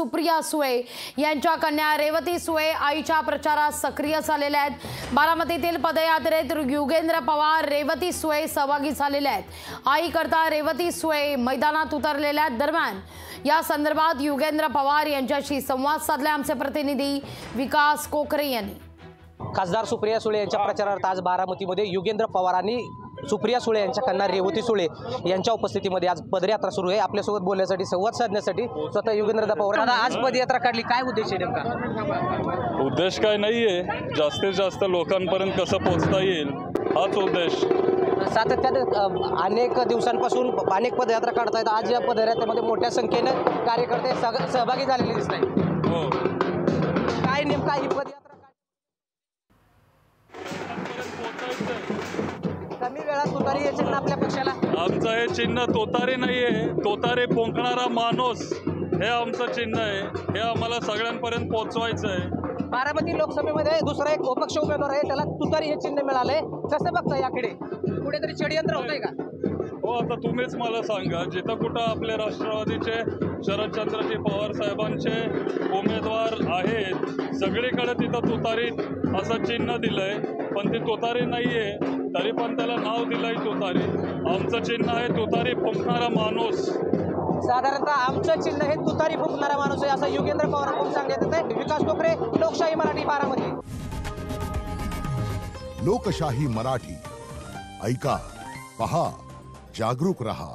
सुप्रिया सुळे यांच्या कन्या रेवती सुळे आईच्या प्रचारात सक्रिय झालेल्या आहेत। बारामतीतील पदयात्रेत युगेंद्र पवार रेवती सुळे सहभागी झालेले आहेत। आई करता रेवती सुळे मैदानात उतरलेल्या दरम्यान या संदर्भात युगेंद्र पवार यांच्याशी संवाद साधले आमचे प्रतिनिधी विकास कोकरे यांनी। खासदार सुप्रिया सुळे यांच्या प्रचारार्थ आज बारामतीमध्ये युगेंद्र पवार आणि सुप्रिया सुळे यांच्या कन्या रेवती सुळे यांच्या उपस्थितीमध्ये आज पदयात्रा सुरू आहे। आपल्यासोबत बोलण्यासाठी संवाद साधण्यासाठी स्वतः युगेंद्र पवार आज पदयात्रा काढली, काय उद्देश आहे नेमका? उद्देश काय नाहीये, जास्तीत जास्त लोकांपर्यंत कसं पोहोचता येईल हाच उद्देश। सातत्याने अनेक दिवसांपासून अनेक पदयात्रा काढतायत। आज या पदयात्रेमध्ये मोठ्या संख्येने कार्यकर्ते सहभागी झालेले दिसत आहेत। हो, काय नेमका ही पदयात्रा कमी वेळात तुतारी हे चिन्ह आपल्या पक्षाला? आमचं हे चिन्ह तोतारे नाहीये, तोतारे फुंकणारा माणूस हे आमचं चिन्ह आहे। हे आम्हाला सगळ्यांपर्यंत पोहोचवायचं आहे। बारामती लोकसभेमध्ये दुसरा एक अपक्ष उमेदवार आहे, त्याला तुतारी हे चिन्ह मिळालंय, कसं बघता याकडे? कुठेतरी षडयंत्र होतंय का? हो, आता तुम्हीच मला सांगा, जिथं कुठं आपले राष्ट्रवादीचे शरदचंद्रजी पवार साहेबांचे उमेदवार आहेत सगळीकडे तिथं तुतारी असं चिन्ह दिलंय, पण ती तुतारी नाहीये, तरी पण त्याला नाव दिलंय तुतारी। आमचं चिन्ह आहे तुतारी फुंकणारा माणूस। साधारणतः आमचं चिन्ह हे तुतारी फुंकणारा माणूस आहे असं युगेंद्र पवार खूप सांगत आहेत। विकास कोकरे, लोकशाही मराठी, बारामती। लोकशाही मराठी ऐका, पहा, जागरूक रहा।